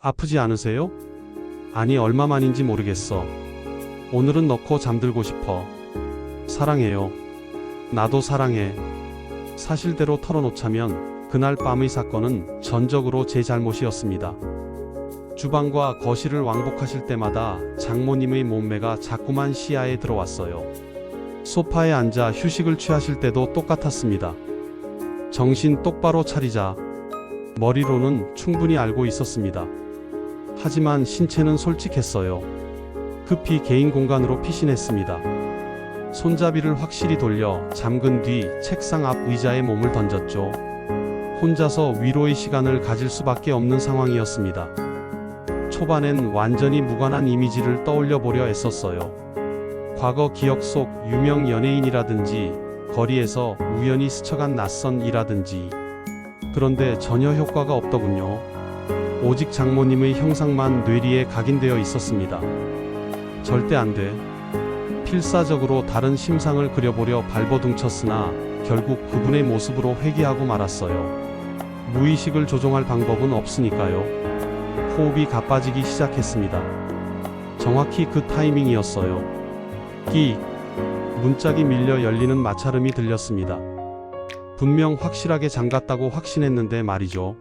아프지 않으세요? 아니, 얼마만인지 모르겠어. 오늘은 넣고 잠들고 싶어. 사랑해요. 나도 사랑해. 사실대로 털어놓자면 그날 밤의 사건은 전적으로 제 잘못이었습니다. 주방과 거실을 왕복하실 때마다 장모님의 몸매가 자꾸만 시야에 들어왔어요. 소파에 앉아 휴식을 취하실 때도 똑같았습니다. 정신 똑바로 차리자. 머리로는 충분히 알고 있었습니다. 하지만 신체는 솔직했어요. 급히 개인 공간으로 피신했습니다. 손잡이를 확실히 돌려 잠근 뒤 책상 앞 의자에 몸을 던졌죠. 혼자서 위로의 시간을 가질 수밖에 없는 상황이었습니다. 초반엔 완전히 무관한 이미지를 떠올려 보려 애썼어요. 과거 기억 속 유명 연예인이라든지 거리에서 우연히 스쳐간 낯선 이라든지. 그런데 전혀 효과가 없더군요. 오직 장모님의 형상만 뇌리에 각인되어 있었습니다. 절대 안 돼. 필사적으로 다른 심상을 그려보려 발버둥쳤으나 결국 그분의 모습으로 회귀하고 말았어요. 무의식을 조종할 방법은 없으니까요. 호흡이 가빠지기 시작했습니다. 정확히 그 타이밍이었어요. 끼. 문짝이 밀려 열리는 마찰음이 들렸습니다. 분명 확실하게 잠갔다고 확신했는데 말이죠.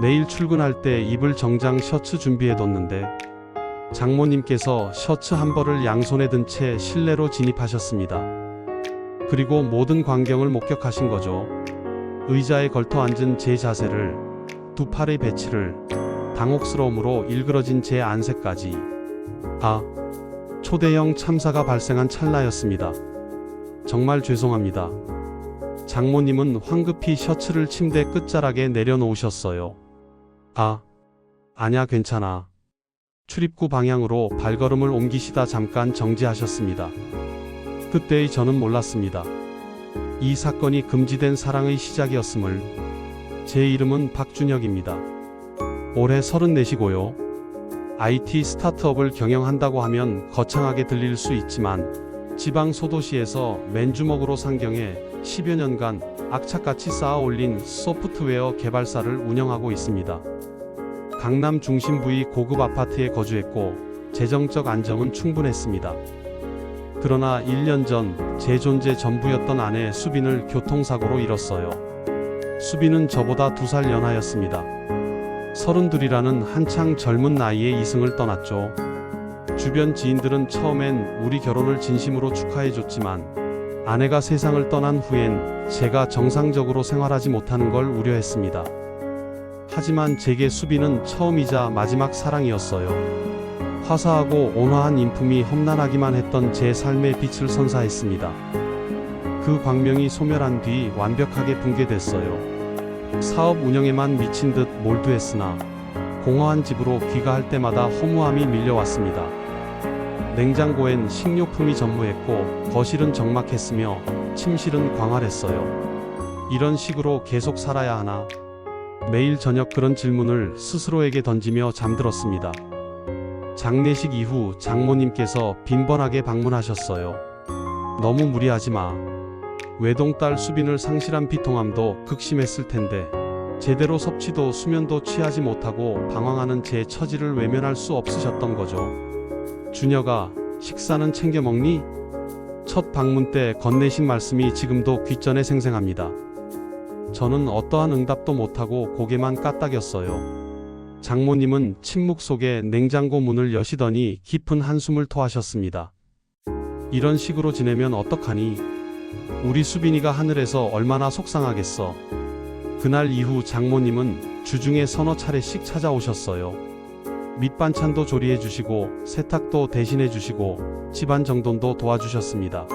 내일 출근할 때 입을 정장 셔츠 준비해뒀는데 장모님께서 셔츠 한 벌을 양손에 든 채 실내로 진입하셨습니다. 그리고 모든 광경을 목격하신 거죠. 의자에 걸터 앉은 제 자세를, 두 팔의 배치를, 당혹스러움으로 일그러진 제 안색까지. 초대형 참사가 발생한 찰나였습니다. 정말 죄송합니다. 장모님은 황급히 셔츠를 침대 끝자락에 내려놓으셨어요. 아냐, 괜찮아. 출입구 방향으로 발걸음을 옮기시다 잠깐 정지하셨습니다. 그때의 저는 몰랐습니다. 이 사건이 금지된 사랑의 시작이었음을. 제 이름은 박준혁입니다. 올해 34시고요. IT 스타트업을 경영한다고 하면 거창하게 들릴 수 있지만 지방 소도시에서 맨주먹으로 상경해 10여 년간 악착같이 쌓아 올린 소프트웨어 개발사를 운영하고 있습니다. 강남 중심부의 고급 아파트에 거주했고 재정적 안정은 충분했습니다. 그러나 1년 전 제 존재 전부였던 아내 수빈을 교통사고로 잃었어요. 수빈은 저보다 2살 연하였습니다. 32이라는 한창 젊은 나이에 이승을 떠났죠. 주변 지인들은 처음엔 우리 결혼을 진심으로 축하해줬지만 아내가 세상을 떠난 후엔 제가 정상적으로 생활하지 못하는 걸 우려했습니다. 하지만 제게 수빈은 처음이자 마지막 사랑이었어요. 화사하고 온화한 인품이 험난하기만 했던 제 삶의 빛을 선사했습니다. 그 광명이 소멸한 뒤 완벽하게 붕괴됐어요. 사업 운영에만 미친 듯 몰두했으나 공허한 집으로 귀가할 때마다 허무함이 밀려왔습니다. 냉장고엔 식료품이 전무했고 거실은 적막했으며 침실은 광활했어요. 이런 식으로 계속 살아야 하나? 매일 저녁 그런 질문을 스스로에게 던지며 잠들었습니다. 장례식 이후 장모님께서 빈번하게 방문하셨어요. 너무 무리하지 마. 외동딸 수빈을 상실한 비통함도 극심했을 텐데 제대로 섭취도 수면도 취하지 못하고 방황하는 제 처지를 외면할 수 없으셨던 거죠. 준혁아, 식사는 챙겨 먹니? 첫 방문 때 건네신 말씀이 지금도 귓전에 생생합니다. 저는 어떠한 응답도 못하고 고개만 까딱였어요. 장모님은 침묵 속에 냉장고 문을 여시더니 깊은 한숨을 토하셨습니다. 이런 식으로 지내면 어떡하니? 우리 수빈이가 하늘에서 얼마나 속상하겠어. 그날 이후 장모님은 주중에 서너 차례씩 찾아오셨어요. 밑반찬도 조리해 주시고 세탁도 대신해 주시고 집안 정돈도 도와주셨습니다.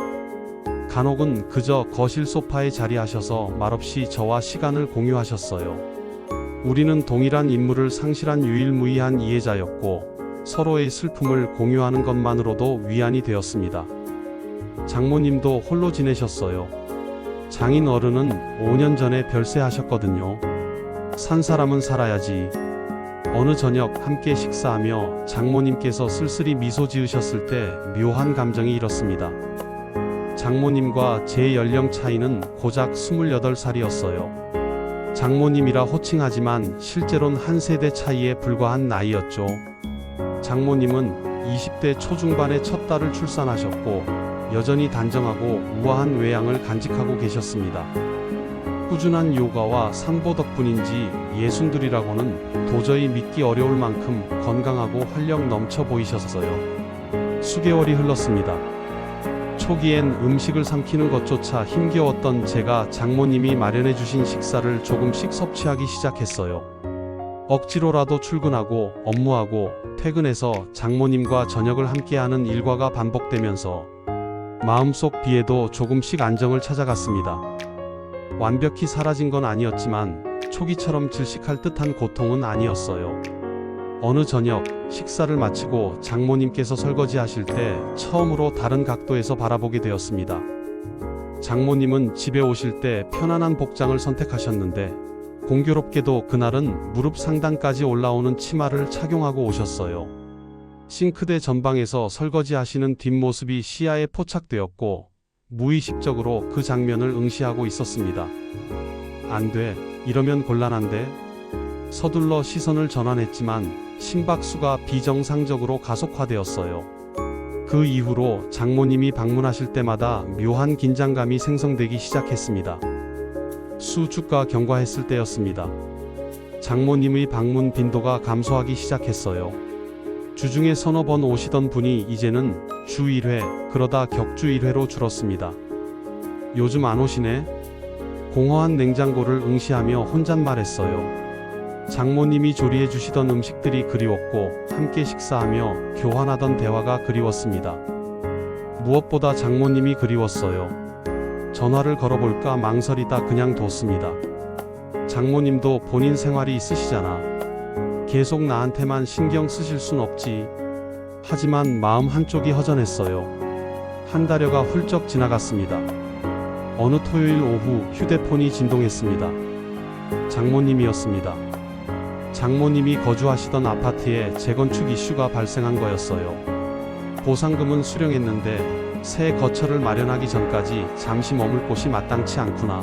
간혹은 그저 거실 소파에 자리하셔서 말없이 저와 시간을 공유하셨어요. 우리는 동일한 인물을 상실한 유일무이한 이해자였고 서로의 슬픔을 공유하는 것만으로도 위안이 되었습니다. 장모님도 홀로 지내셨어요. 장인 어른은 5년 전에 별세하셨거든요. 산 사람은 살아야지. 어느 저녁 함께 식사하며 장모님께서 쓸쓸히 미소 지으셨을 때 묘한 감정이 일었습니다. 장모님과 제 연령 차이는 고작 28살이었어요. 장모님이라 호칭하지만 실제론 한 세대 차이에 불과한 나이였죠. 장모님은 20대 초중반에 첫 딸을 출산하셨고 여전히 단정하고 우아한 외양을 간직하고 계셨습니다. 꾸준한 요가와 산보 덕분인지 예순들이라고는 도저히 믿기 어려울 만큼 건강하고 활력 넘쳐 보이셨어요. 수개월이 흘렀습니다. 초기엔 음식을 삼키는 것조차 힘겨웠던 제가 장모님이 마련해 주신 식사를 조금씩 섭취하기 시작했어요. 억지로라도 출근하고 업무하고 퇴근해서 장모님과 저녁을 함께하는 일과가 반복되면서 마음속 비에도 조금씩 안정을 찾아갔습니다. 완벽히 사라진 건 아니었지만 초기처럼 질식할 듯한 고통은 아니었어요. 어느 저녁 식사를 마치고 장모님께서 설거지 하실 때 처음으로 다른 각도에서 바라보게 되었습니다. 장모님은 집에 오실 때 편안한 복장을 선택하셨는데 공교롭게도 그날은 무릎 상단까지 올라오는 치마를 착용하고 오셨어요. 싱크대 전방에서 설거지 하시는 뒷모습이 시야에 포착되었고 무의식적으로 그 장면을 응시하고 있었습니다. 안 돼, 이러면 곤란한데? 서둘러 시선을 전환했지만 심박수가 비정상적으로 가속화되었어요. 그 이후로 장모님이 방문하실 때마다 묘한 긴장감이 생성되기 시작했습니다. 수주가 경과했을 때였습니다. 장모님의 방문 빈도가 감소하기 시작했어요. 주중에 서너 번 오시던 분이 이제는 주 1회, 그러다 격주 1회로 줄었습니다. 요즘 안 오시네? 공허한 냉장고를 응시하며 혼잣말했어요. 장모님이 조리해 주시던 음식들이 그리웠고 함께 식사하며 교환하던 대화가 그리웠습니다. 무엇보다 장모님이 그리웠어요. 전화를 걸어볼까 망설이다 그냥 뒀습니다. 장모님도 본인 생활이 있으시잖아. 계속 나한테만 신경 쓰실 순 없지. 하지만 마음 한쪽이 허전했어요. 한 달여가 훌쩍 지나갔습니다. 어느 토요일 오후 휴대폰이 진동했습니다. 장모님이었습니다. 장모님이 거주하시던 아파트에 재건축 이슈가 발생한 거였어요. 보상금은 수령했는데 새 거처를 마련하기 전까지 잠시 머물 곳이 마땅치 않구나.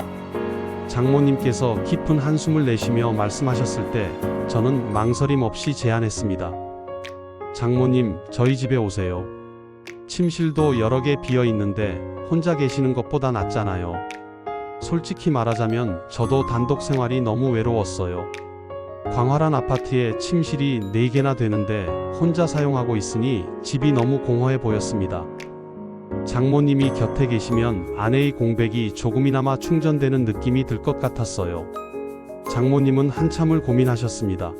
장모님께서 깊은 한숨을 내쉬며 말씀하셨을 때 저는 망설임 없이 제안했습니다. 장모님, 저희 집에 오세요. 침실도 여러 개 비어 있는데 혼자 계시는 것보다 낫잖아요. 솔직히 말하자면 저도 단독 생활이 너무 외로웠어요. 광활한 아파트에 침실이 4개나 되는데 혼자 사용하고 있으니 집이 너무 공허해 보였습니다. 장모님이 곁에 계시면 아내의 공백이 조금이나마 충전되는 느낌이 들 것 같았어요. 장모님은 한참을 고민하셨습니다.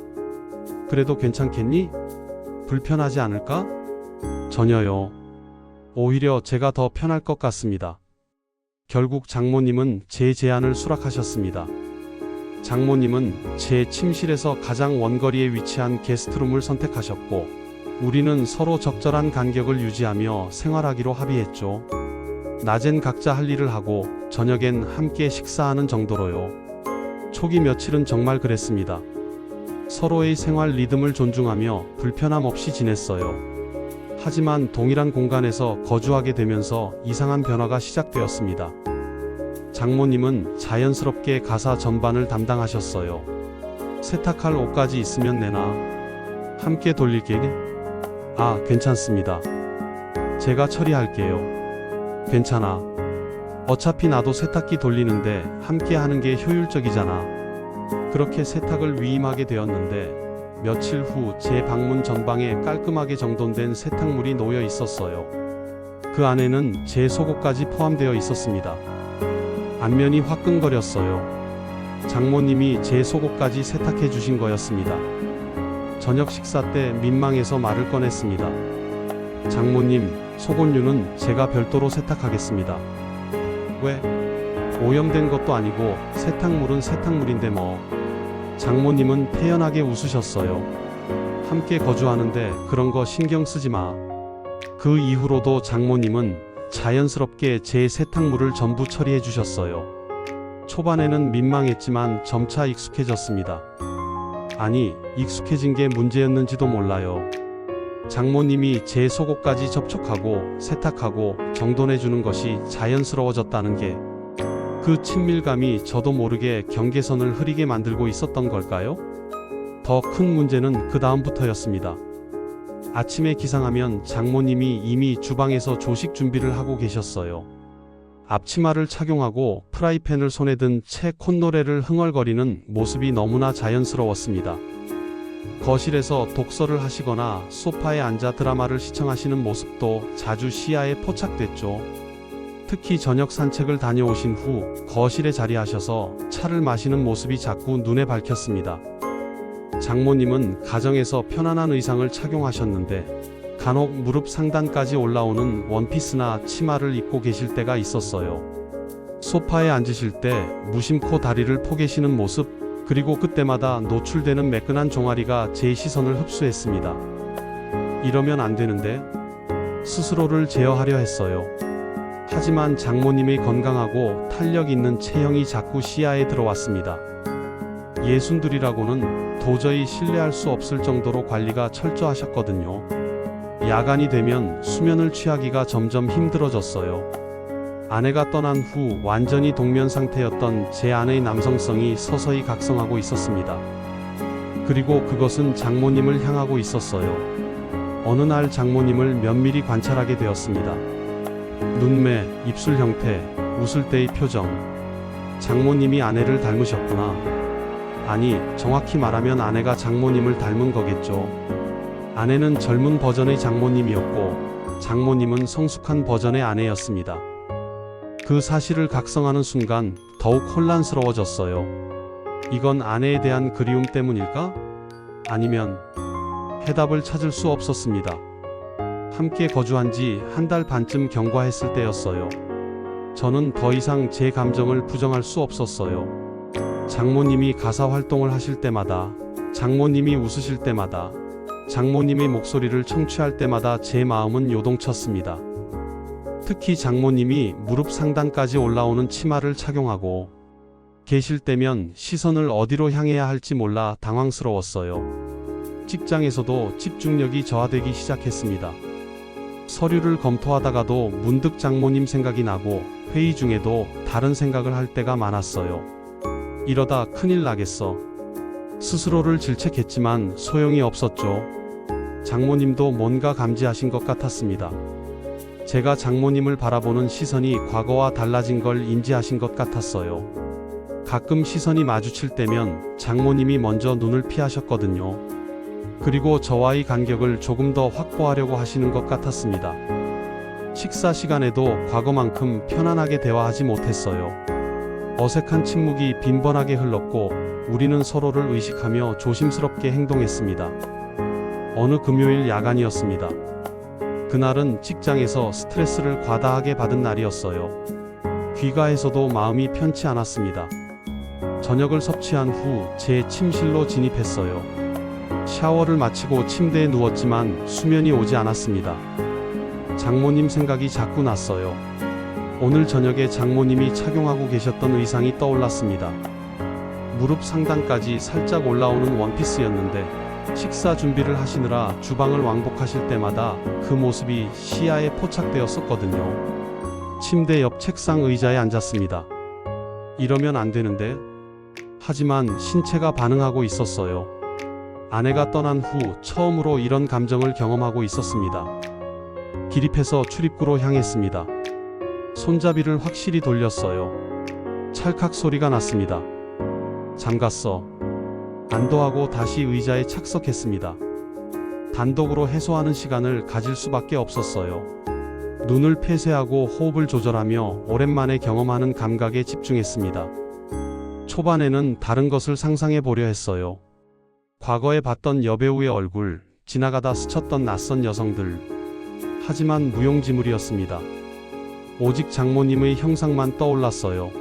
그래도 괜찮겠니? 불편하지 않을까? 전혀요. 오히려 제가 더 편할 것 같습니다. 결국 장모님은 제 제안을 수락하셨습니다. 장모님은 제 침실에서 가장 원거리에 위치한 게스트룸을 선택하셨고 우리는 서로 적절한 간격을 유지하며 생활하기로 합의했죠. 낮엔 각자 할 일을 하고 저녁엔 함께 식사하는 정도로요. 초기 며칠은 정말 그랬습니다. 서로의 생활 리듬을 존중하며 불편함 없이 지냈어요. 하지만 동일한 공간에서 거주하게 되면서 이상한 변화가 시작되었습니다. 장모님은 자연스럽게 가사 전반을 담당하셨어요. 세탁할 옷까지 있으면 내놔. 함께 돌릴게. 아, 괜찮습니다. 제가 처리할게요. 괜찮아. 어차피 나도 세탁기 돌리는데 함께 하는 게 효율적이잖아. 그렇게 세탁을 위임하게 되었는데 며칠 후 제 방문 전방에 깔끔하게 정돈된 세탁물이 놓여 있었어요. 그 안에는 제 속옷까지 포함되어 있었습니다. 안면이 화끈거렸어요. 장모님이 제 속옷까지 세탁해 주신 거였습니다. 저녁 식사 때 민망해서 말을 꺼냈습니다. 장모님, 속옷류는 제가 별도로 세탁하겠습니다. 왜? 오염된 것도 아니고 세탁물은 세탁물인데 뭐. 장모님은 태연하게 웃으셨어요. 함께 거주하는데 그런 거 신경 쓰지 마. 그 이후로도 장모님은 자연스럽게 제 세탁물을 전부 처리해 주셨어요. 초반에는 민망했지만 점차 익숙해졌습니다. 아니, 익숙해진 게 문제였는지도 몰라요. 장모님이 제 속옷까지 접촉하고 세탁하고 정돈해 주는 것이 자연스러워졌다는 게 그 친밀감이 저도 모르게 경계선을 흐리게 만들고 있었던 걸까요? 더 큰 문제는 그 다음부터였습니다. 아침에 기상하면 장모님이 이미 주방에서 조식 준비를 하고 계셨어요. 앞치마를 착용하고 프라이팬을 손에 든 채 콧노래를 흥얼거리는 모습이 너무나 자연스러웠습니다. 거실에서 독서를 하시거나 소파에 앉아 드라마를 시청하시는 모습도 자주 시야에 포착됐죠. 특히 저녁 산책을 다녀오신 후 거실에 자리하셔서 차를 마시는 모습이 자꾸 눈에 밝혔습니다. 장모님은 가정에서 편안한 의상을 착용하셨는데 간혹 무릎 상단까지 올라오는 원피스나 치마를 입고 계실 때가 있었어요. 소파에 앉으실 때 무심코 다리를 포개시는 모습, 그리고 그때마다 노출되는 매끈한 종아리가 제 시선을 흡수했습니다. 이러면 안 되는데 스스로를 제어하려 했어요. 하지만 장모님의 건강하고 탄력 있는 체형이 자꾸 시야에 들어왔습니다. 예순들이라고는 도저히 신뢰할 수 없을 정도로 관리가 철저하셨거든요. 야간이 되면 수면을 취하기가 점점 힘들어졌어요. 아내가 떠난 후 완전히 동면 상태였던 제 아내의 남성성이 서서히 각성하고 있었습니다. 그리고 그것은 장모님을 향하고 있었어요. 어느 날 장모님을 면밀히 관찰하게 되었습니다. 눈매, 입술 형태, 웃을 때의 표정. 장모님이 아내를 닮으셨구나. 아니, 정확히 말하면 아내가 장모님을 닮은 거겠죠. 아내는 젊은 버전의 장모님이었고 장모님은 성숙한 버전의 아내였습니다. 그 사실을 각성하는 순간 더욱 혼란스러워졌어요. 이건 아내에 대한 그리움 때문일까? 아니면 해답을 찾을 수 없었습니다. 함께 거주한 지 한 달 반쯤 경과했을 때였어요. 저는 더 이상 제 감정을 부정할 수 없었어요. 장모님이 가사 활동을 하실 때마다, 장모님이 웃으실 때마다, 장모님의 목소리를 청취할 때마다 제 마음은 요동쳤습니다. 특히 장모님이 무릎 상단까지 올라오는 치마를 착용하고 계실 때면 시선을 어디로 향해야 할지 몰라 당황스러웠어요. 직장에서도 집중력이 저하되기 시작했습니다. 서류를 검토하다가도 문득 장모님 생각이 나고 회의 중에도 다른 생각을 할 때가 많았어요. 이러다 큰일 나겠어. 스스로를 질책했지만 소용이 없었죠. 장모님도 뭔가 감지하신 것 같았습니다. 제가 장모님을 바라보는 시선이 과거와 달라진 걸 인지하신 것 같았어요. 가끔 시선이 마주칠 때면 장모님이 먼저 눈을 피하셨거든요. 그리고 저와의 간격을 조금 더 확보하려고 하시는 것 같았습니다. 식사 시간에도 과거만큼 편안하게 대화하지 못했어요. 어색한 침묵이 빈번하게 흘렀고 우리는 서로를 의식하며 조심스럽게 행동했습니다. 어느 금요일 야간이었습니다. 그날은 직장에서 스트레스를 과다하게 받은 날이었어요. 귀가해서도 마음이 편치 않았습니다. 저녁을 섭취한 후 제 침실로 진입했어요. 샤워를 마치고 침대에 누웠지만 수면이 오지 않았습니다. 장모님 생각이 자꾸 났어요. 오늘 저녁에 장모님이 착용하고 계셨던 의상이 떠올랐습니다. 무릎 상단까지 살짝 올라오는 원피스였는데 식사 준비를 하시느라 주방을 왕복하실 때마다 그 모습이 시야에 포착되었었거든요. 침대 옆 책상 의자에 앉았습니다. 이러면 안 되는데? 하지만 신체가 반응하고 있었어요. 아내가 떠난 후 처음으로 이런 감정을 경험하고 있었습니다. 기립해서 출입구로 향했습니다. 손잡이를 확실히 돌렸어요. 찰칵 소리가 났습니다. 잠갔어. 안도하고 다시 의자에 착석했습니다. 단독으로 해소하는 시간을 가질 수밖에 없었어요. 눈을 폐쇄하고 호흡을 조절하며 오랜만에 경험하는 감각에 집중했습니다. 초반에는 다른 것을 상상해 보려 했어요. 과거에 봤던 여배우의 얼굴, 지나가다 스쳤던 낯선 여성들. 하지만 무용지물이었습니다. 오직 장모님의 형상만 떠올랐어요.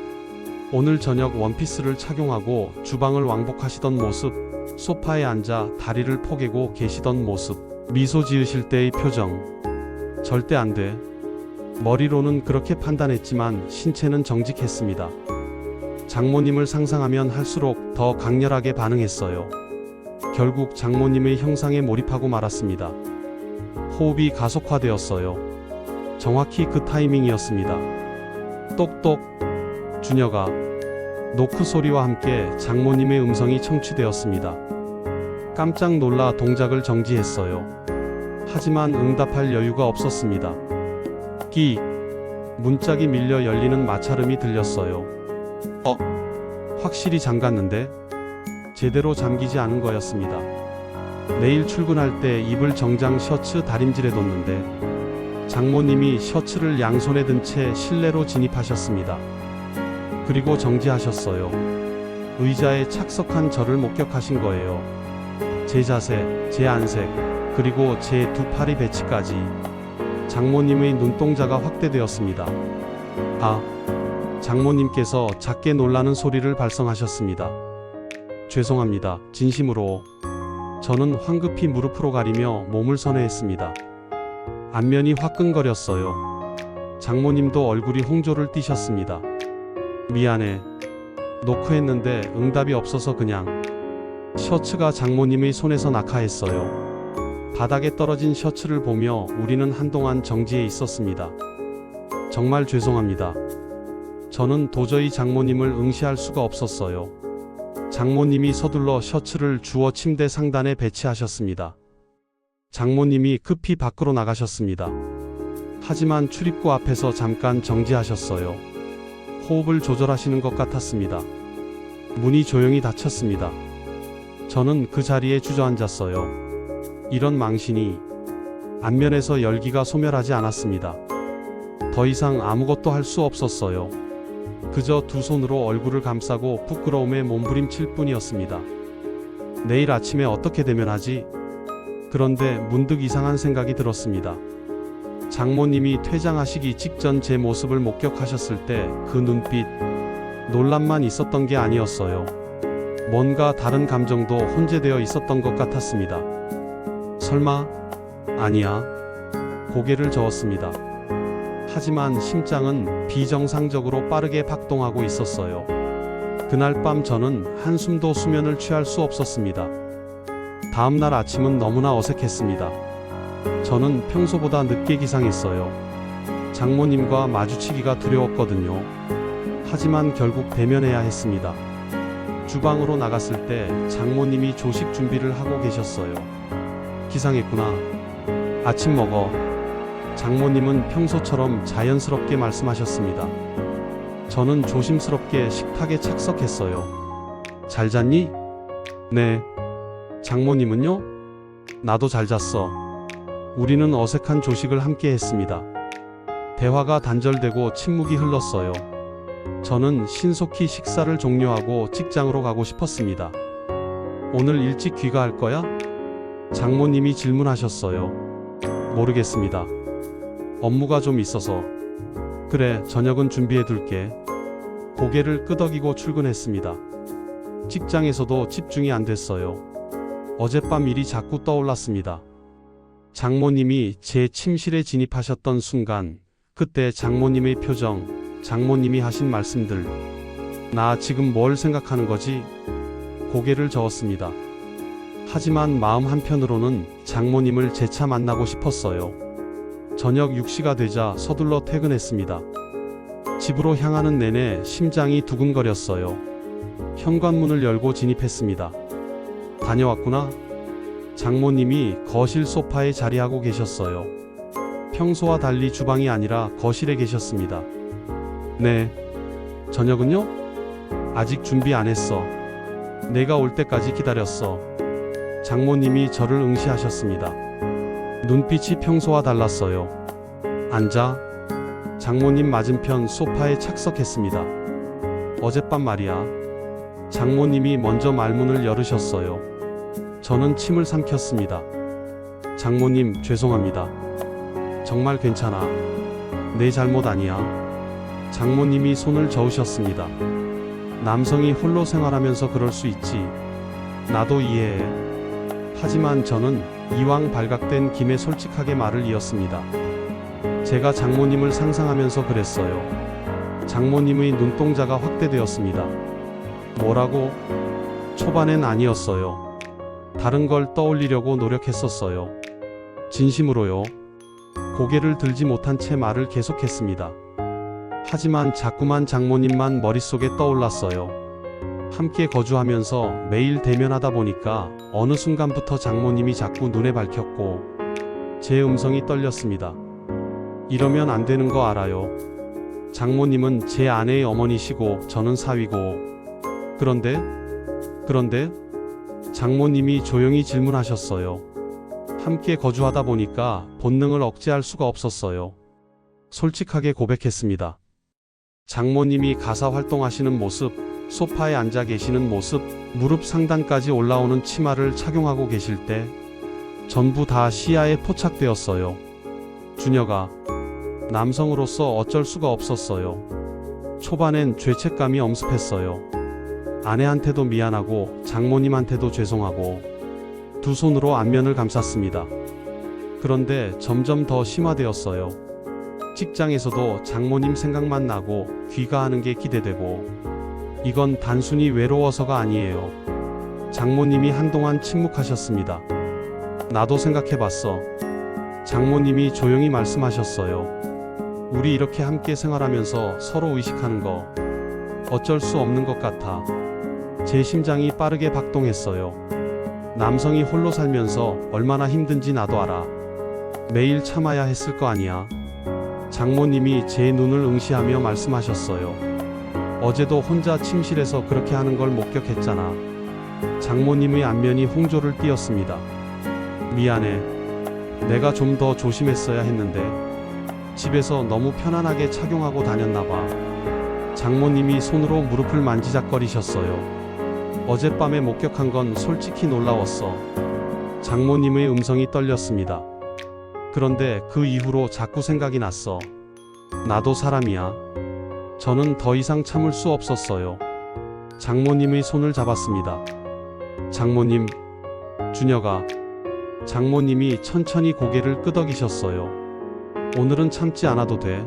오늘 저녁 원피스를 착용하고 주방을 왕복하시던 모습, 소파에 앉아 다리를 포개고 계시던 모습, 미소 지으실 때의 표정. 절대 안 돼. 머리로는 그렇게 판단했지만 신체는 정직했습니다. 장모님을 상상하면 할수록 더 강렬하게 반응했어요. 결국 장모님의 형상에 몰입하고 말았습니다. 호흡이 가속화되었어요. 정확히 그 타이밍이었습니다. 똑똑. 준혁아. 노크 소리와 함께 장모님의 음성이 청취되었습니다. 깜짝 놀라 동작을 정지했어요. 하지만 응답할 여유가 없었습니다. 끼. 문짝이 밀려 열리는 마찰음이 들렸어요. 확실히 잠갔는데? 제대로 잠기지 않은 거였습니다. 내일 출근할 때 입을 정장 셔츠 다림질해뒀는데 장모님이 셔츠를 양손에 든 채 실내로 진입하셨습니다. 그리고 정지하셨어요. 의자에 착석한 저를 목격하신 거예요. 제 자세, 제 안색, 그리고 제 두 팔의 배치까지 장모님의 눈동자가 확대되었습니다. 장모님께서 작게 놀라는 소리를 발성하셨습니다. 죄송합니다. 진심으로. 저는 황급히 무릎으로 가리며 몸을 선회했습니다. 안면이 화끈거렸어요. 장모님도 얼굴이 홍조를 띠셨습니다. 미안해. 노크했는데 응답이 없어서 그냥. 셔츠가 장모님의 손에서 낙하했어요. 바닥에 떨어진 셔츠를 보며 우리는 한동안 정지해 있었습니다. 정말 죄송합니다. 저는 도저히 장모님을 응시할 수가 없었어요. 장모님이 서둘러 셔츠를 주워 침대 상단에 배치하셨습니다. 장모님이 급히 밖으로 나가셨습니다. 하지만 출입구 앞에서 잠깐 정지하셨어요. 호흡을 조절하시는 것 같았습니다. 문이 조용히 닫혔습니다. 저는 그 자리에 주저앉았어요. 이런 망신이. 안면에서 열기가 소멸하지 않았습니다. 더 이상 아무것도 할 수 없었어요. 그저 두 손으로 얼굴을 감싸고 부끄러움에 몸부림칠 뿐이었습니다. 내일 아침에 어떻게 대면하지? 그런데 문득 이상한 생각이 들었습니다. 장모님이 퇴장하시기 직전 제 모습을 목격하셨을 때 그 눈빛, 놀람만 있었던 게 아니었어요. 뭔가 다른 감정도 혼재되어 있었던 것 같았습니다. 설마? 아니야. 고개를 저었습니다. 하지만 심장은 비정상적으로 빠르게 박동하고 있었어요. 그날 밤 저는 한숨도 수면을 취할 수 없었습니다. 다음날 아침은 너무나 어색했습니다. 저는 평소보다 늦게 기상했어요. 장모님과 마주치기가 두려웠거든요. 하지만 결국 대면해야 했습니다. 주방으로 나갔을 때 장모님이 조식 준비를 하고 계셨어요. 기상했구나. 아침 먹어. 장모님은 평소처럼 자연스럽게 말씀하셨습니다. 저는 조심스럽게 식탁에 착석했어요. 잘 잤니? 네. 장모님은요? 나도 잘 잤어. 우리는 어색한 조식을 함께 했습니다. 대화가 단절되고 침묵이 흘렀어요. 저는 신속히 식사를 종료하고 직장으로 가고 싶었습니다. 오늘 일찍 귀가할 거야? 장모님이 질문하셨어요. 모르겠습니다. 업무가 좀 있어서. 그래, 저녁은 준비해둘게. 고개를 끄덕이고 출근했습니다. 직장에서도 집중이 안 됐어요. 어젯밤 일이 자꾸 떠올랐습니다. 장모님이 제 침실에 진입하셨던 순간, 그때 장모님의 표정, 장모님이 하신 말씀들. 나 지금 뭘 생각하는 거지? 고개를 저었습니다. 하지만 마음 한편으로는 장모님을 재차 만나고 싶었어요. 저녁 6시가 되자 서둘러 퇴근했습니다. 집으로 향하는 내내 심장이 두근거렸어요. 현관문을 열고 진입했습니다. 다녀왔구나? 장모님이 거실 소파에 자리하고 계셨어요. 평소와 달리 주방이 아니라 거실에 계셨습니다. 네. 저녁은요? 아직 준비 안 했어. 내가 올 때까지 기다렸어. 장모님이 저를 응시하셨습니다. 눈빛이 평소와 달랐어요. 앉아. 장모님 맞은편 소파에 착석했습니다. 어젯밤 말이야. 장모님이 먼저 말문을 열으셨어요. 저는 침을 삼켰습니다. 장모님, 죄송합니다. 정말 괜찮아. 내 잘못 아니야. 장모님이 손을 저으셨습니다. 남성이 홀로 생활하면서 그럴 수 있지. 나도 이해해. 하지만 저는 이왕 발각된 김에 솔직하게 말을 이었습니다. 제가 장모님을 상상하면서 그랬어요. 장모님의 눈동자가 확대되었습니다. 뭐라고? 초반엔 아니었어요. 다른 걸 떠올리려고 노력했었어요. 진심으로요. 고개를 들지 못한 채 말을 계속했습니다. 하지만 자꾸만 장모님만 머릿속에 떠올랐어요. 함께 거주하면서 매일 대면하다 보니까 어느 순간부터 장모님이 자꾸 눈에 밝혔고 제 음성이 떨렸습니다. 이러면 안 되는 거 알아요. 장모님은 제 아내의 어머니시고 저는 사위고. 그런데 장모님이 조용히 질문하셨어요. 함께 거주하다 보니까 본능을 억제할 수가 없었어요. 솔직하게 고백했습니다. 장모님이 가사 활동하시는 모습, 소파에 앉아 계시는 모습, 무릎 상단까지 올라오는 치마를 착용하고 계실 때 전부 다 시야에 포착되었어요. 주녀가 남성으로서 어쩔 수가 없었어요. 초반엔 죄책감이 엄습했어요. 아내한테도 미안하고 장모님한테도 죄송하고 두 손으로 안면을 감쌌습니다. 그런데 점점 더 심화되었어요. 직장에서도 장모님 생각만 나고 귀가하는 게 기대되고 이건 단순히 외로워서가 아니에요. 장모님이 한동안 침묵하셨습니다. 나도 생각해봤어. 장모님이 조용히 말씀하셨어요. 우리 이렇게 함께 생활하면서 서로 의식하는 거 어쩔 수 없는 것 같아. 제 심장이 빠르게 박동했어요. 남성이 홀로 살면서 얼마나 힘든지 나도 알아. 매일 참아야 했을 거 아니야. 장모님이 제 눈을 응시하며 말씀하셨어요. 어제도 혼자 침실에서 그렇게 하는 걸 목격했잖아. 장모님의 안면이 홍조를 띄었습니다. 미안해. 내가 좀 더 조심했어야 했는데 집에서 너무 편안하게 착용하고 다녔나 봐. 장모님이 손으로 무릎을 만지작거리셨어요. 어젯밤에 목격한 건 솔직히 놀라웠어. 장모님의 음성이 떨렸습니다. 그런데 그 이후로 자꾸 생각이 났어. 나도 사람이야. 저는 더 이상 참을 수 없었어요. 장모님의 손을 잡았습니다. 장모님, 주녀가. 장모님이 천천히 고개를 끄덕이셨어요. 오늘은 참지 않아도 돼.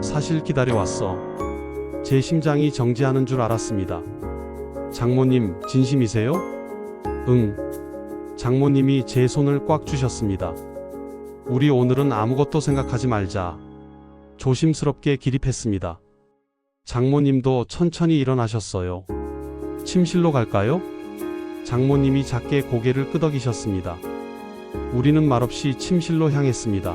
사실 기다려왔어. 제 심장이 정지하는 줄 알았습니다. 장모님, 진심이세요? 응. 장모님이 제 손을 꽉 쥐셨습니다. 우리 오늘은 아무것도 생각하지 말자. 조심스럽게 기립했습니다. 장모님도 천천히 일어나셨어요. 침실로 갈까요? 장모님이 작게 고개를 끄덕이셨습니다. 우리는 말없이 침실로 향했습니다.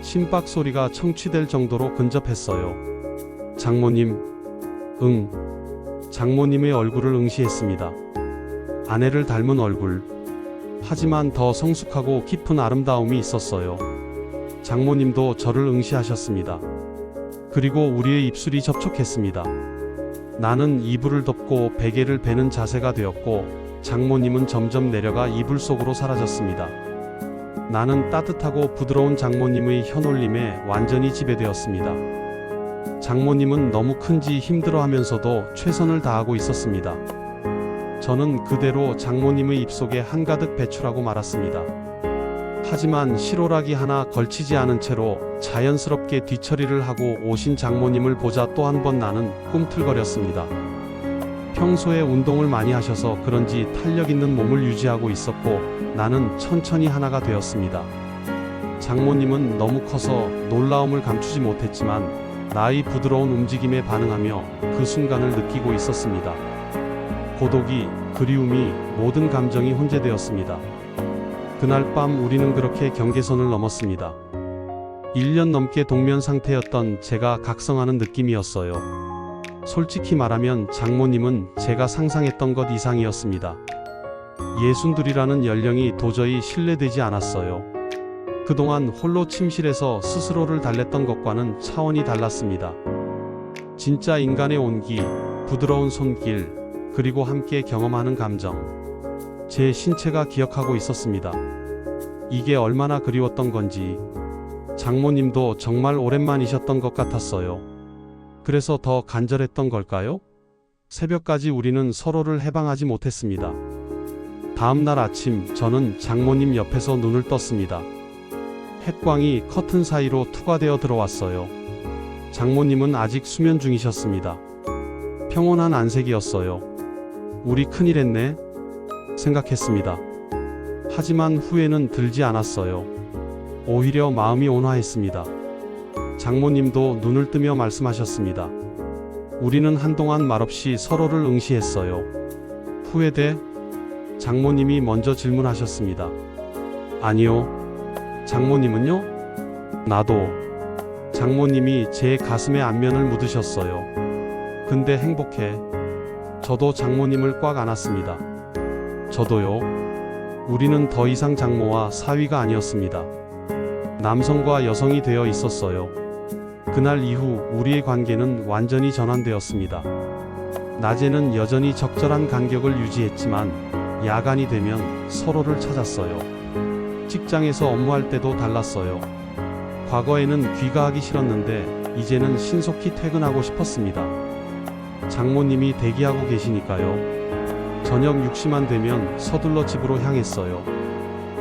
심박 소리가 청취될 정도로 근접했어요. 장모님, 응. 장모님의 얼굴을 응시했습니다. 아내를 닮은 얼굴. 하지만 더 성숙하고 깊은 아름다움이 있었어요. 장모님도 저를 응시하셨습니다. 그리고 우리의 입술이 접촉했습니다. 나는 이불을 덮고 베개를 베는 자세가 되었고 장모님은 점점 내려가 이불 속으로 사라졌습니다. 나는 따뜻하고 부드러운 장모님의 혀놀림에 완전히 지배되었습니다. 장모님은 너무 큰지 힘들어하면서도 최선을 다하고 있었습니다. 저는 그대로 장모님의 입속에 한가득 배출하고 말았습니다. 하지만 실오라기 하나 걸치지 않은 채로 자연스럽게 뒤처리를 하고 오신 장모님을 보자 또 한 번 나는 꿈틀거렸습니다. 평소에 운동을 많이 하셔서 그런지 탄력 있는 몸을 유지하고 있었고 나는 천천히 하나가 되었습니다. 장모님은 너무 커서 놀라움을 감추지 못했지만 나의 부드러운 움직임에 반응하며 그 순간을 느끼고 있었습니다. 고독이, 그리움이, 모든 감정이 혼재되었습니다. 그날 밤 우리는 그렇게 경계선을 넘었습니다. 1년 넘게 동면 상태였던 제가 각성하는 느낌이었어요. 솔직히 말하면 장모님은 제가 상상했던 것 이상이었습니다. 62이라는 연령이 도저히 신뢰되지 않았어요. 그동안 홀로 침실에서 스스로를 달랬던 것과는 차원이 달랐습니다. 진짜 인간의 온기, 부드러운 손길, 그리고 함께 경험하는 감정. 제 신체가 기억하고 있었습니다. 이게 얼마나 그리웠던 건지. 장모님도 정말 오랜만이셨던 것 같았어요. 그래서 더 간절했던 걸까요? 새벽까지 우리는 서로를 해방하지 못했습니다. 다음 날 아침 저는 장모님 옆에서 눈을 떴습니다. 햇광이 커튼 사이로 투과되어 들어왔어요. 장모님은 아직 수면 중이셨습니다. 평온한 안색이었어요. 우리 큰일 했네 생각했습니다. 하지만 후회는 들지 않았어요. 오히려 마음이 온화했습니다. 장모님도 눈을 뜨며 말씀하셨습니다. 우리는 한동안 말없이 서로를 응시했어요. 후회돼? 장모님이 먼저 질문하셨습니다. 아니요. 장모님은요? 나도. 장모님이 제 가슴에 안면을 묻으셨어요. 근데 행복해. 저도 장모님을 꽉 안았습니다. 저도요. 우리는 더 이상 장모와 사위가 아니었습니다. 남성과 여성이 되어 있었어요. 그날 이후 우리의 관계는 완전히 전환되었습니다. 낮에는 여전히 적절한 간격을 유지했지만 야간이 되면 서로를 찾았어요. 직장에서 업무할 때도 달랐어요. 과거에는 귀가하기 싫었는데 이제는 신속히 퇴근하고 싶었습니다. 장모님이 대기하고 계시니까요. 저녁 6시만 되면 서둘러 집으로 향했어요.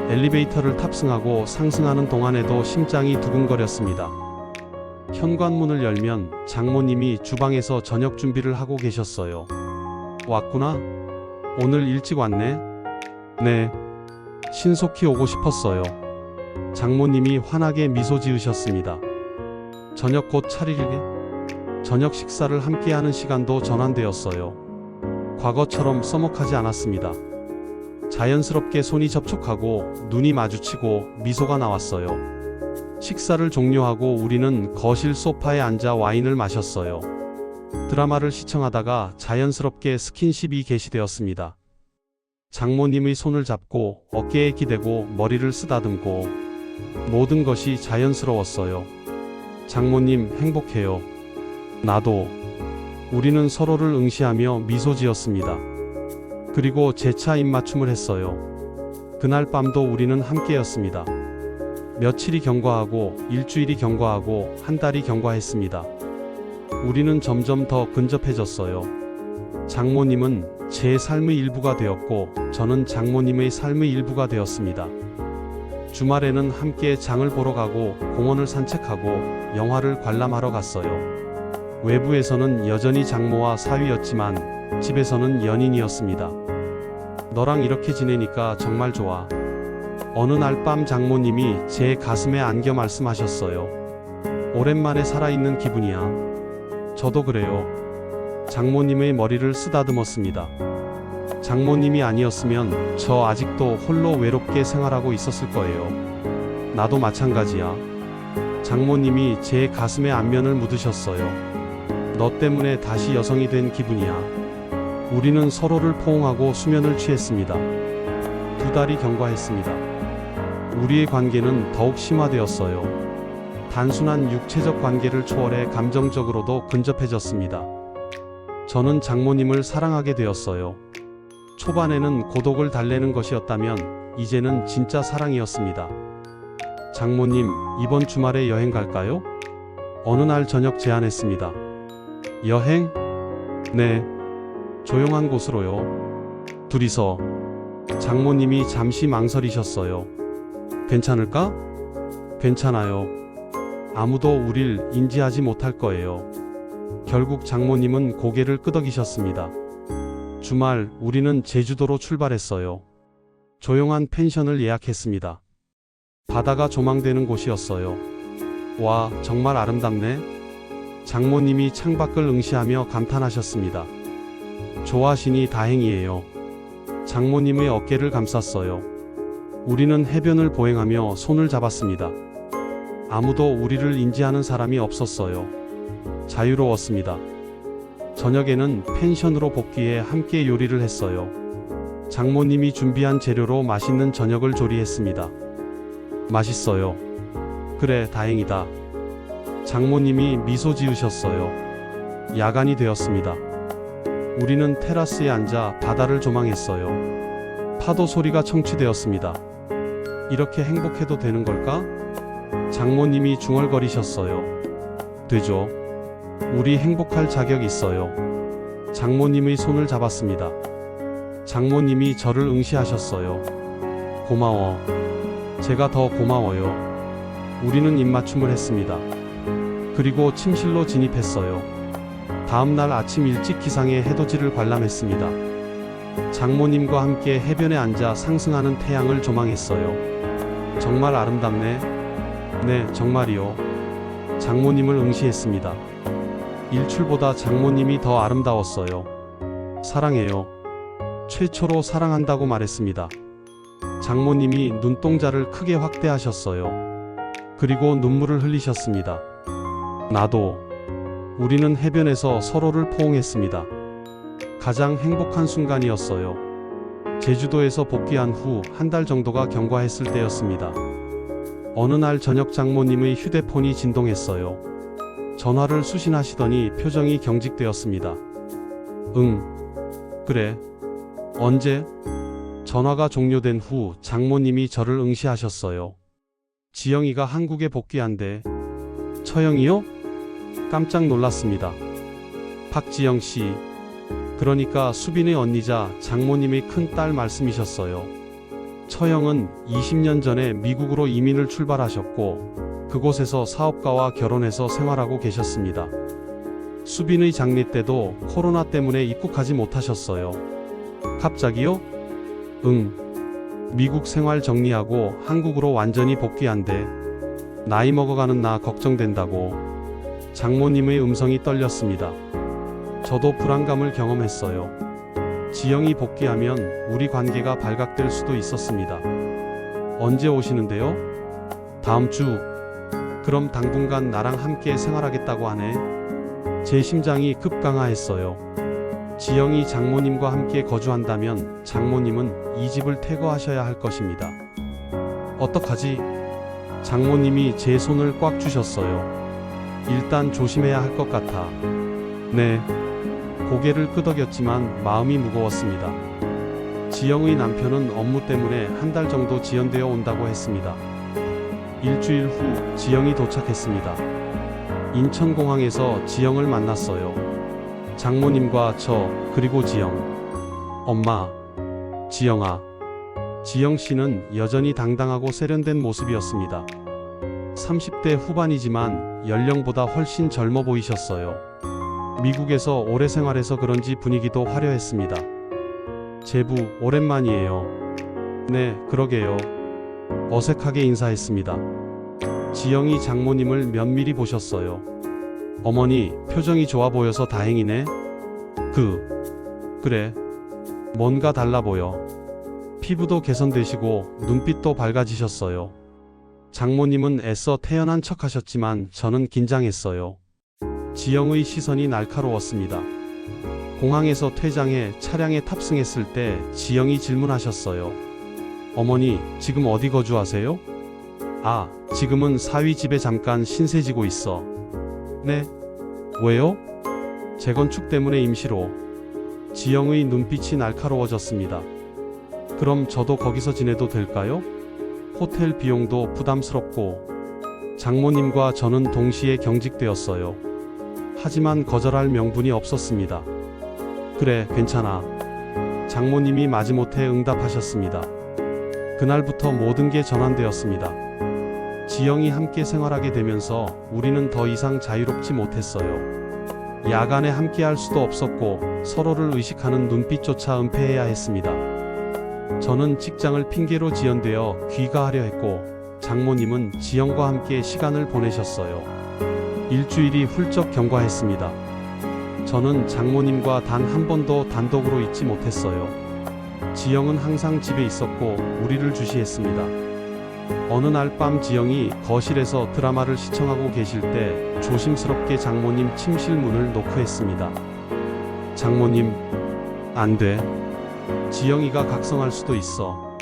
엘리베이터를 탑승하고 상승하는 동안에도 심장이 두근거렸습니다. 현관문을 열면 장모님이 주방에서 저녁 준비를 하고 계셨어요. 왔구나? 오늘 일찍 왔네? 네. 신속히 오고 싶었어요. 장모님이 환하게 미소 지으셨습니다. 저녁 곧 차리게? 저녁 식사를 함께하는 시간도 전환되었어요. 과거처럼 서먹하지 않았습니다. 자연스럽게 손이 접촉하고 눈이 마주치고 미소가 나왔어요. 식사를 종료하고 우리는 거실 소파에 앉아 와인을 마셨어요. 드라마를 시청하다가 자연스럽게 스킨십이 개시되었습니다. 장모님의 손을 잡고 어깨에 기대고 머리를 쓰다듬고 모든 것이 자연스러웠어요. 장모님 행복해요. 나도. 우리는 서로를 응시하며 미소 지었습니다. 그리고 재차 입맞춤을 했어요. 그날 밤도 우리는 함께였습니다. 며칠이 경과하고 일주일이 경과하고 한 달이 경과했습니다. 우리는 점점 더 근접해졌어요. 장모님은 제 삶의 일부가 되었고 저는 장모님의 삶의 일부가 되었습니다. 주말에는 함께 장을 보러 가고 공원을 산책하고 영화를 관람하러 갔어요. 외부에서는 여전히 장모와 사위였지만 집에서는 연인이었습니다. 너랑 이렇게 지내니까 정말 좋아. 어느 날 밤 장모님이 제 가슴에 안겨 말씀하셨어요. 오랜만에 살아있는 기분이야. 저도 그래요. 장모님의 머리를 쓰다듬었습니다. 장모님이 아니었으면 저 아직도 홀로 외롭게 생활하고 있었을 거예요. 나도 마찬가지야. 장모님이 제 가슴에 안면을 묻으셨어요. 너 때문에 다시 여성이 된 기분이야. 우리는 서로를 포옹하고 수면을 취했습니다. 2달이 경과했습니다. 우리의 관계는 더욱 심화되었어요. 단순한 육체적 관계를 초월해 감정적으로도 근접해졌습니다. 저는 장모님을 사랑하게 되었어요. 초반에는 고독을 달래는 것이었다면 이제는 진짜 사랑이었습니다. 장모님, 이번 주말에 여행 갈까요? 어느 날 저녁 제안했습니다. 여행? 네. 조용한 곳으로요. 둘이서. 장모님이 잠시 망설이셨어요. 괜찮을까? 괜찮아요. 아무도 우릴 인지하지 못할 거예요. 결국 장모님은 고개를 끄덕이셨습니다. 주말 우리는 제주도로 출발했어요. 조용한 펜션을 예약했습니다. 바다가 조망되는 곳이었어요. 와, 정말 아름답네. 장모님이 창밖을 응시하며 감탄하셨습니다. 좋아하시니 다행이에요. 장모님의 어깨를 감쌌어요. 우리는 해변을 보행하며 손을 잡았습니다. 아무도 우리를 인지하는 사람이 없었어요. 자유로웠습니다. 저녁에는 펜션으로 복귀해 함께 요리를 했어요. 장모님이 준비한 재료로 맛있는 저녁을 조리했습니다. 맛있어요. 그래, 다행이다. 장모님이 미소 지으셨어요. 야간이 되었습니다. 우리는 테라스에 앉아 바다를 조망했어요. 파도 소리가 청취되었습니다. 이렇게 행복해도 되는 걸까? 장모님이 중얼거리셨어요. 되죠. 우리 행복할 자격 있어요. 장모님의 손을 잡았습니다. 장모님이 저를 응시하셨어요. 고마워. 제가 더 고마워요. 우리는 입맞춤을 했습니다. 그리고 침실로 진입했어요. 다음날 아침 일찍 기상해 해돋이를 관람했습니다. 장모님과 함께 해변에 앉아 상승하는 태양을 조망했어요. 정말 아름답네. 네, 정말이요. 장모님을 응시했습니다. 일출보다 장모님이 더 아름다웠어요. 사랑해요. 최초로 사랑한다고 말했습니다. 장모님이 눈동자를 크게 확대하셨어요. 그리고 눈물을 흘리셨습니다. 나도. 우리는 해변에서 서로를 포옹했습니다. 가장 행복한 순간이었어요. 제주도에서 복귀한 후 한 달 정도가 경과했을 때였습니다. 어느 날 저녁 장모님의 휴대폰이 진동했어요. 전화를 수신하시더니 표정이 경직되었습니다. 응. 그래. 언제? 전화가 종료된 후 장모님이 저를 응시하셨어요. 지영이가 한국에 복귀한대. 처영이요? 깜짝 놀랐습니다. 박지영 씨. 그러니까 수빈의 언니자 장모님의 큰딸 말씀이셨어요. 처영은 20년 전에 미국으로 이민을 출발하셨고 그곳에서 사업가와 결혼해서 생활하고 계셨습니다. 수빈의 장례 때도 코로나 때문에 입국하지 못하셨어요. 갑자기요? 응. 미국 생활 정리하고 한국으로 완전히 복귀한대. 나이 먹어가는 나 걱정된다고. 장모님의 음성이 떨렸습니다. 저도 불안감을 경험했어요. 지영이 복귀하면 우리 관계가 발각될 수도 있었습니다. 언제 오시는데요? 다음 주. 그럼 당분간 나랑 함께 생활하겠다고 하네. 제 심장이 급강하했어요. 지영이 장모님과 함께 거주한다면 장모님은 이 집을 퇴거하셔야 할 것입니다. 어떡하지? 장모님이 제 손을 꽉 쥐셨어요. 일단 조심해야 할 것 같아. 네. 고개를 끄덕였지만 마음이 무거웠습니다. 지영의 남편은 업무 때문에 한 달 정도 지연되어 온다고 했습니다. 일주일 후 지영이 도착했습니다. 인천공항에서 지영을 만났어요. 장모님과 저 그리고 지영. 엄마. 지영아. 지영씨는 여전히 당당하고 세련된 모습이었습니다. 30대 후반이지만 연령보다 훨씬 젊어 보이셨어요. 미국에서 오래 생활해서 그런지 분위기도 화려했습니다. 제부, 오랜만이에요. 네, 그러게요. 어색하게 인사했습니다. 지영이 장모님을 면밀히 보셨어요. 어머니, 표정이 좋아 보여서 다행이네. 그래. 뭔가 달라 보여. 피부도 개선되시고 눈빛도 밝아지셨어요. 장모님은 애써 태연한 척 하셨지만 저는 긴장했어요. 지영의 시선이 날카로웠습니다. 공항에서 퇴장해 차량에 탑승했을 때 지영이 질문하셨어요. 어머니, 지금 어디 거주하세요? 아, 지금은 사위 집에 잠깐 신세지고 있어. 네? 왜요? 재건축 때문에 임시로. 지영의 눈빛이 날카로워졌습니다. 그럼 저도 거기서 지내도 될까요? 호텔 비용도 부담스럽고. 장모님과 저는 동시에 경직되었어요. 하지만 거절할 명분이 없었습니다. 그래, 괜찮아. 장모님이 마지못해 응답하셨습니다. 그날부터 모든 게 전환되었습니다. 지영이 함께 생활하게 되면서 우리는 더 이상 자유롭지 못했어요. 야간에 함께 할 수도 없었고 서로를 의식하는 눈빛조차 은폐해야 했습니다. 저는 직장을 핑계로 지연되어 귀가하려 했고 장모님은 지영과 함께 시간을 보내셨어요. 일주일이 훌쩍 경과했습니다. 저는 장모님과 단 한 번도 단독으로 있지 못했어요. 지영은 항상 집에 있었고 우리를 주시했습니다. 어느 날 밤 지영이 거실에서 드라마를 시청하고 계실 때 조심스럽게 장모님 침실 문을 노크했습니다. 장모님, 안 돼. 지영이가 각성할 수도 있어.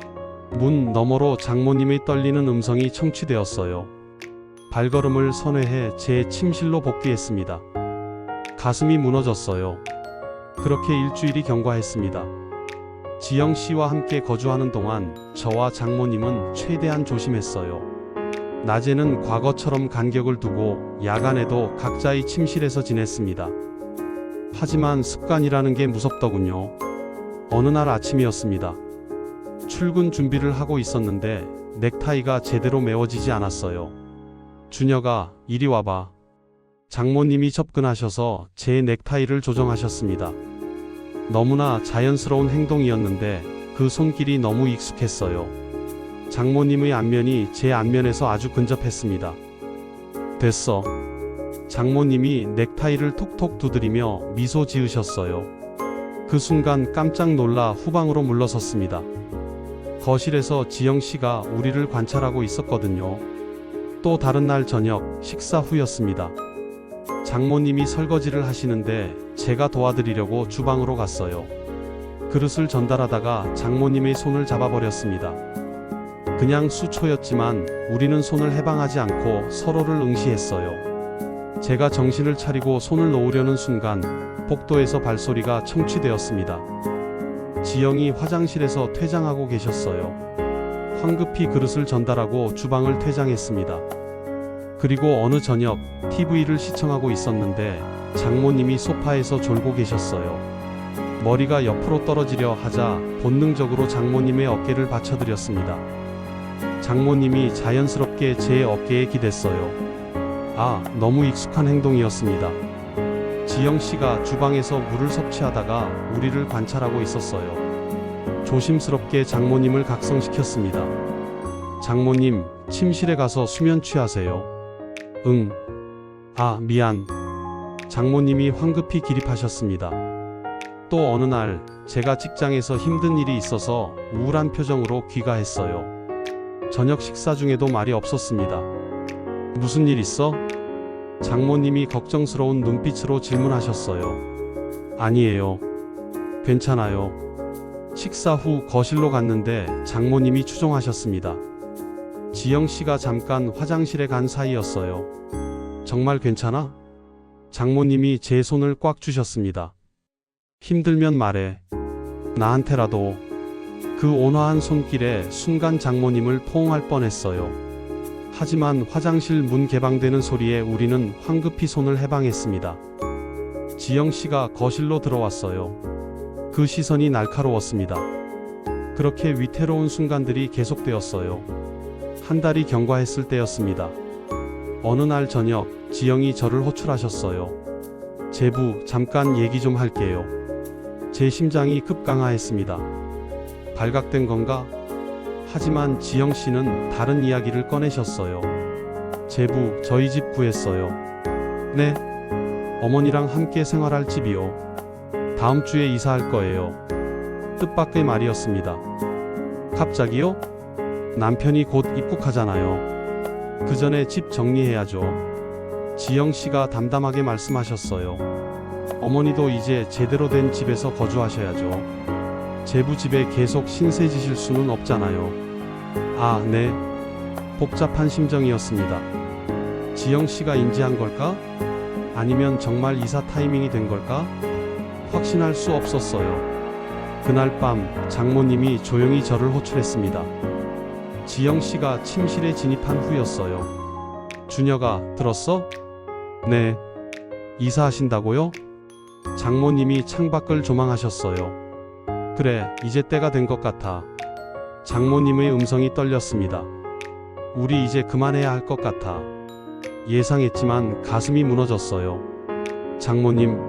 문 너머로 장모님의 떨리는 음성이 청취되었어요. 발걸음을 선회해 제 침실로 복귀했습니다. 가슴이 무너졌어요. 그렇게 일주일이 경과했습니다. 지영 씨와 함께 거주하는 동안 저와 장모님은 최대한 조심했어요. 낮에는 과거처럼 간격을 두고 야간에도 각자의 침실에서 지냈습니다. 하지만 습관이라는 게 무섭더군요. 어느 날 아침이었습니다. 출근 준비를 하고 있었는데 넥타이가 제대로 메워지지 않았어요. 준혁아, 이리 와봐. 장모님이 접근하셔서 제 넥타이를 조정하셨습니다. 너무나 자연스러운 행동이었는데 그 손길이 너무 익숙했어요. 장모님의 안면이 제 안면에서 아주 근접했습니다. 됐어. 장모님이 넥타이를 톡톡 두드리며 미소 지으셨어요. 그 순간 깜짝 놀라 후방으로 물러섰습니다. 거실에서 지영씨가 우리를 관찰하고 있었거든요. 또 다른 날 저녁 식사 후였습니다. 장모님이 설거지를 하시는데 제가 도와드리려고 주방으로 갔어요. 그릇을 전달하다가 장모님의 손을 잡아버렸습니다. 그냥 수초였지만 우리는 손을 해방하지 않고 서로를 응시했어요. 제가 정신을 차리고 손을 놓으려는 순간 복도에서 발소리가 청취되었습니다. 지영이 화장실에서 퇴장하고 계셨어요. 황급히 그릇을 전달하고 주방을 퇴장했습니다. 그리고 어느 저녁 TV를 시청하고 있었는데 장모님이 소파에서 졸고 계셨어요. 머리가 옆으로 떨어지려 하자 본능적으로 장모님의 어깨를 받쳐드렸습니다. 장모님이 자연스럽게 제 어깨에 기댔어요. 너무 익숙한 행동이었습니다. 지영씨가 주방에서 물을 섭취하다가 우리를 관찰하고 있었어요. 조심스럽게 장모님을 각성시켰습니다. 장모님, 침실에 가서 수면 취하세요. 응. 미안. 장모님이 황급히 기립하셨습니다. 또 어느 날 제가 직장에서 힘든 일이 있어서 우울한 표정으로 귀가했어요. 저녁 식사 중에도 말이 없었습니다. 무슨 일 있어? 장모님이 걱정스러운 눈빛으로 질문하셨어요. 아니에요. 괜찮아요. 식사 후 거실로 갔는데 장모님이 추종하셨습니다. 지영씨가 잠깐 화장실에 간 사이였어요. 정말 괜찮아? 장모님이 제 손을 꽉 쥐셨습니다. 힘들면 말해. 나한테라도. 그 온화한 손길에 순간 장모님을 포옹할 뻔했어요. 하지만 화장실 문 개방되는 소리에 우리는 황급히 손을 해방했습니다. 지영씨가 거실로 들어왔어요. 그 시선이 날카로웠습니다. 그렇게 위태로운 순간들이 계속되었어요. 한 달이 경과했을 때였습니다. 어느 날 저녁 지영이 저를 호출하셨어요. 제부, 잠깐 얘기 좀 할게요. 제 심장이 급강하했습니다. 발각된 건가? 하지만 지영씨는 다른 이야기를 꺼내셨어요. 제부, 저희 집 구했어요. 네? 어머니랑 함께 생활할 집이요. 다음 주에 이사할 거예요. 뜻밖의 말이었습니다. 갑자기요? 남편이 곧 입국하잖아요. 그 전에 집 정리해야죠. 지영씨가 담담하게 말씀하셨어요. 어머니도 이제 제대로 된 집에서 거주하셔야죠. 제부 집에 계속 신세 지실 수는 없잖아요. 네. 복잡한 심정이었습니다. 지영씨가 인지한 걸까? 아니면 정말 이사 타이밍이 된 걸까? 확신할 수 없었어요. 그날 밤 장모님이 조용히 저를 호출했습니다. 지영씨가 침실에 진입한 후였어요. 준혁아, 들었어? 네. 이사하신다고요? 장모님이 창밖을 조망하셨어요. 그래, 이제 때가 된 것 같아. 장모님의 음성이 떨렸습니다. 우리 이제 그만해야 할 것 같아. 예상했지만 가슴이 무너졌어요. 장모님,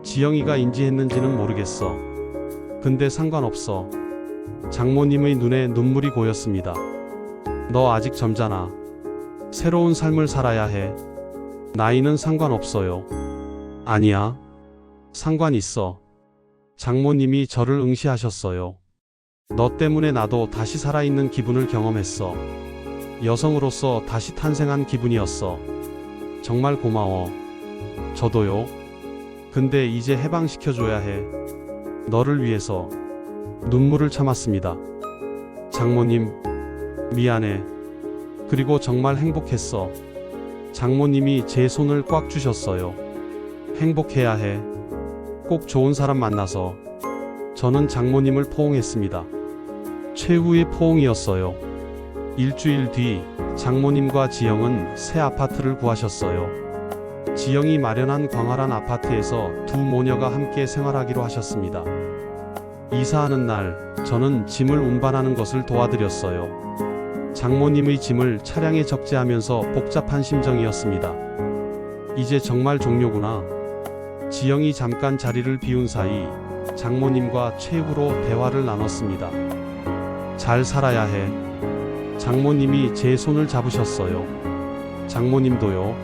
지영이가 인지했는지는 모르겠어. 근데 상관없어. 장모님의 눈에 눈물이 고였습니다. 너 아직 젊잖아. 새로운 삶을 살아야 해. 나이는 상관없어요. 아니야. 상관 있어. 장모님이 저를 응시하셨어요. 너 때문에 나도 다시 살아있는 기분을 경험했어. 여성으로서 다시 탄생한 기분이었어. 정말 고마워. 저도요. 근데 이제 해방시켜줘야 해. 너를 위해서. 눈물을 참았습니다. 장모님, 미안해. 그리고 정말 행복했어. 장모님이 제 손을 꽉 쥐셨어요. 행복해야 해. 꼭 좋은 사람 만나서. 저는 장모님을 포옹했습니다. 최후의 포옹이었어요. 일주일 뒤 장모님과 지영은 새 아파트를 구하셨어요. 지영이 마련한 광활한 아파트에서 두 모녀가 함께 생활하기로 하셨습니다. 이사하는 날 저는 짐을 운반하는 것을 도와드렸어요. 장모님의 짐을 차량에 적재하면서 복잡한 심정이었습니다. 이제 정말 종료구나. 지영이 잠깐 자리를 비운 사이 장모님과 최후로 대화를 나눴습니다. 잘 살아야 해. 장모님이 제 손을 잡으셨어요. 장모님도요.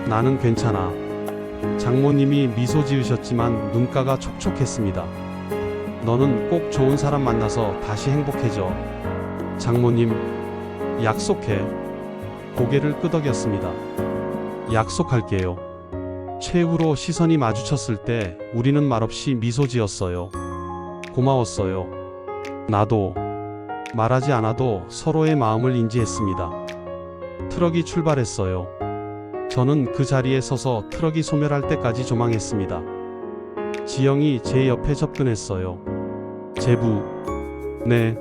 나는 괜찮아. 장모님이 미소 지으셨지만 눈가가 촉촉했습니다. 너는 꼭 좋은 사람 만나서 다시 행복해져. 장모님, 약속해. 고개를 끄덕였습니다. 약속할게요. 최후로 시선이 마주쳤을 때 우리는 말없이 미소 지었어요. 고마웠어요. 나도. 말하지 않아도 서로의 마음을 인지했습니다. 트럭이 출발했어요. 저는 그 자리에 서서 트럭이 소멸할 때까지 조망했습니다. 지영이 제 옆에 접근했어요. 제부. 네.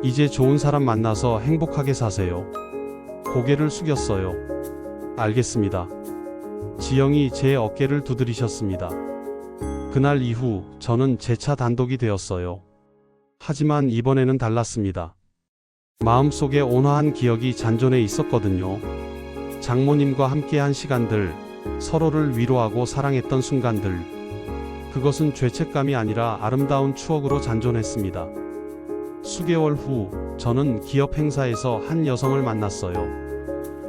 이제 좋은 사람 만나서 행복하게 사세요. 고개를 숙였어요. 알겠습니다. 지영이 제 어깨를 두드리셨습니다. 그날 이후 저는 재차 단독이 되었어요. 하지만 이번에는 달랐습니다. 마음속에 온화한 기억이 잔존해 있었거든요. 장모님과 함께한 시간들, 서로를 위로하고 사랑했던 순간들. 그것은 죄책감이 아니라 아름다운 추억으로 잔존했습니다. 수개월 후 저는 기업 행사에서 한 여성을 만났어요.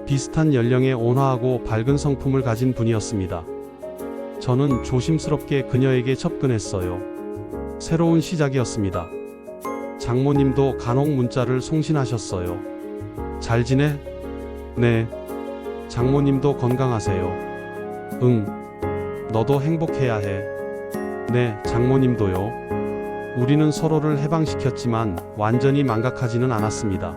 비슷한 연령의 온화하고 밝은 성품을 가진 분이었습니다. 저는 조심스럽게 그녀에게 접근했어요. 새로운 시작이었습니다. 장모님도 간혹 문자를 송신하셨어요. 잘 지내? 네. 장모님도 건강하세요. 응. 너도 행복해야 해. 네, 장모님도요. 우리는 서로를 해방시켰지만 완전히 망각하지는 않았습니다.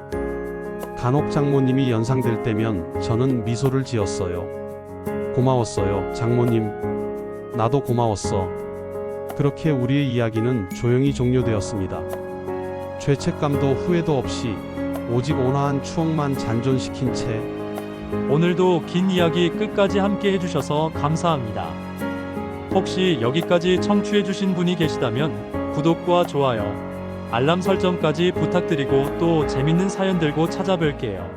간혹 장모님이 연상될 때면 저는 미소를 지었어요. 고마웠어요, 장모님. 나도 고마웠어. 그렇게 우리의 이야기는 조용히 종료되었습니다. 죄책감도 후회도 없이 오직 온화한 추억만 잔존시킨 채 오늘도 긴 이야기 끝까지 함께 해주셔서 감사합니다. 혹시 여기까지 청취해주신 분이 계시다면 구독과 좋아요, 알람 설정까지 부탁드리고 또 재밌는 사연 들고 찾아뵐게요.